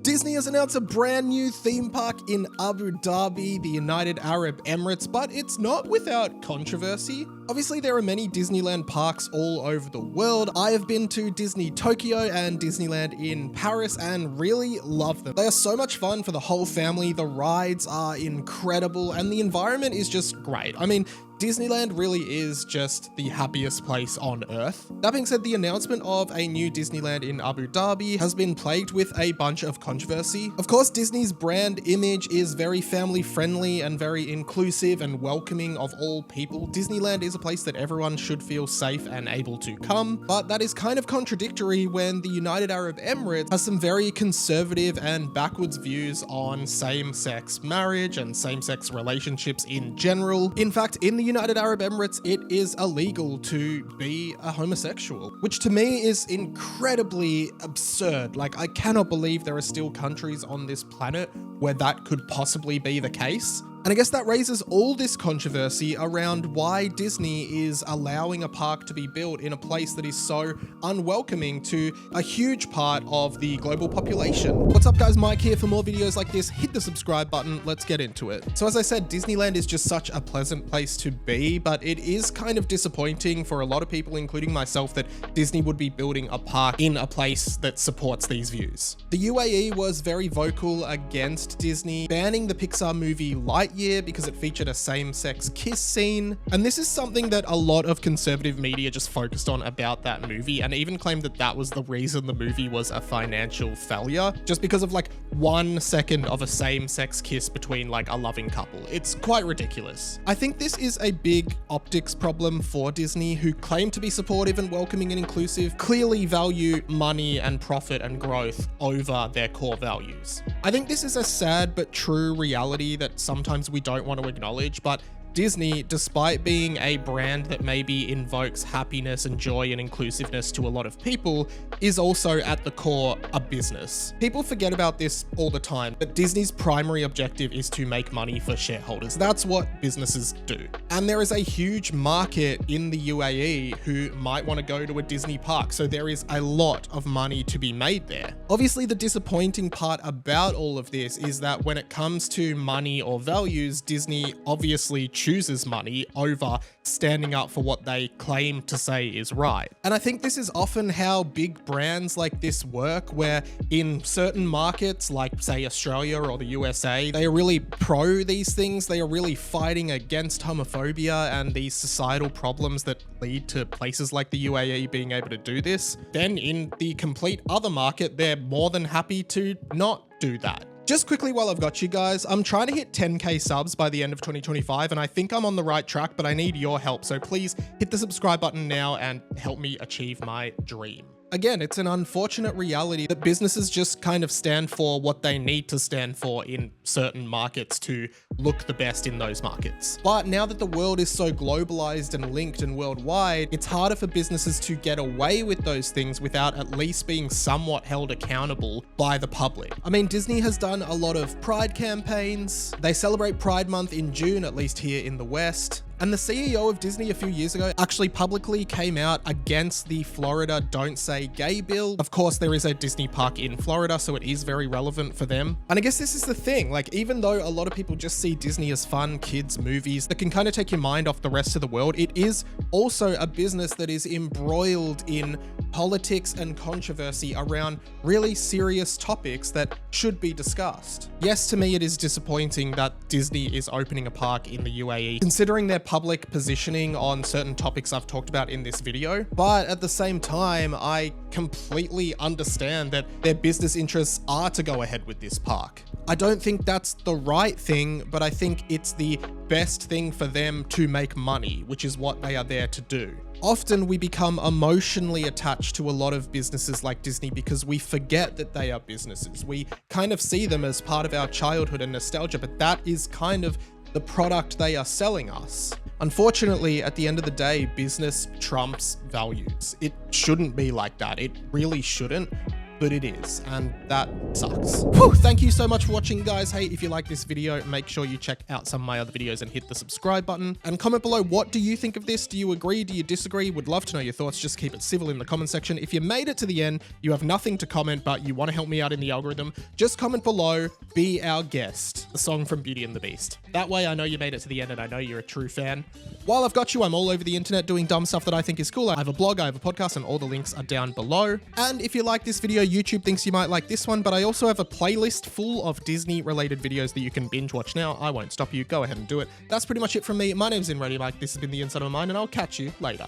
Disney has announced a brand new theme park in Abu Dhabi, the United Arab Emirates, but it's not without controversy. Obviously, there are many Disneyland parks all over the world. I have been to Disney Tokyo and Disneyland in Paris and really love them. They are so much fun for the whole family. The rides are incredible and the environment is just great. I mean, Disneyland really is just the happiest place on earth. That being said, the announcement of a new Disneyland in Abu Dhabi has been plagued with a bunch of controversy. Of course, Disney's brand image is very family friendly and very inclusive and welcoming of all people. Disneyland is a place that everyone should feel safe and able to come, but that is kind of contradictory when the United Arab Emirates has some very conservative and backwards views on same-sex marriage and same-sex relationships in general. In fact, in the United Arab Emirates, it is illegal to be a homosexual, which to me is incredibly absurd. Like, I cannot believe there are still countries on this planet where that could possibly be the case. And I guess that raises all this controversy around why Disney is allowing a park to be built in a place that is so unwelcoming to a huge part of the global population. What's up guys, Mike here. For more videos like this, hit the subscribe button, let's get into it. So as I said, Disneyland is just such a pleasant place to be, but it is kind of disappointing for a lot of people, including myself, that Disney would be building a park in a place that supports these views. The UAE was very vocal against Disney banning the Pixar movie Lightyear because it featured a same-sex kiss scene. And this is something that a lot of conservative media just focused on about that movie and even claimed that that was the reason the movie was a financial failure, just because of like 1 second of a same-sex kiss between like a loving couple. It's quite ridiculous. I think this is a big optics problem for Disney, who claim to be supportive and welcoming and inclusive, clearly value money and profit and growth over their core values. I think this is a sad but true reality that sometimes we don't want to acknowledge, but Disney, despite being a brand that maybe invokes happiness and joy and inclusiveness to a lot of people, is also at the core a business. People forget about this all the time, but Disney's primary objective is to make money for shareholders. That's what businesses do. And there is a huge market in the UAE who might want to go to a Disney park, so there is a lot of money to be made there. Obviously, the disappointing part about all of this is that when it comes to money or values, Disney obviously chooses money over standing up for what they claim to say is right. And I think this is often how big brands like this work, where in certain markets, like say Australia or the USA, they are really pro these things. They are really fighting against homophobia and these societal problems that lead to places like the UAE being able to do this. Then in the complete other market, they're more than happy to not do that. Just quickly while I've got you guys, I'm trying to hit 10k subs by the end of 2025 and I think I'm on the right track, but I need your help. So please hit the subscribe button now and help me achieve my dream. Again, it's an unfortunate reality that businesses just kind of stand for what they need to stand for in certain markets to look the best in those markets. But now that the world is so globalized and linked and worldwide, it's harder for businesses to get away with those things without at least being somewhat held accountable by the public. I mean, Disney has done a lot of Pride campaigns. They celebrate Pride Month in June, at least here in the West. And the CEO of Disney a few years ago actually publicly came out against the Florida Don't Say Gay bill. Of course, there is a Disney park in Florida, so it is very relevant for them. And I guess this is the thing, like, even though a lot of people just see Disney as fun kids movies that can kind of take your mind off the rest of the world, it is also a business that is embroiled in politics and controversy around really serious topics that should be discussed. Yes, to me, it is disappointing that Disney is opening a park in the UAE, considering their public positioning on certain topics I've talked about in this video. But at the same time, I completely understand that their business interests are to go ahead with this park. I don't think that's the right thing, but I think it's the best thing for them to make money, which is what they are there to do. Often we become emotionally attached to a lot of businesses like Disney because we forget that they are businesses. We kind of see them as part of our childhood and nostalgia, but that is kind of the product they are selling us. Unfortunately, at the end of the day, business trumps values. It shouldn't be like that. It really shouldn't. but it is, and that sucks. Whew, thank you so much for watching, guys. Hey, if you like this video, make sure you check out some of my other videos and hit the subscribe button. And comment below, what do you think of this? Do you agree? Do you disagree? Would love to know your thoughts. Just keep it civil in the comment section. If you made it to the end, you have nothing to comment, but you want to help me out in the algorithm, just comment below, be our guest. The song from Beauty and the Beast. That way I know you made it to the end and I know you're a true fan. While I've got you, I'm all over the internet doing dumb stuff that I think is cool. I have a blog, I have a podcast, and all the links are down below. And if you like this video, YouTube thinks you might like this one, but I also have a playlist full of Disney related videos that you can binge watch now. I won't stop you. Go ahead and do it. That's pretty much it from me. My name's InReadyMike. This has been The Inside of My Mind, and I'll catch you later.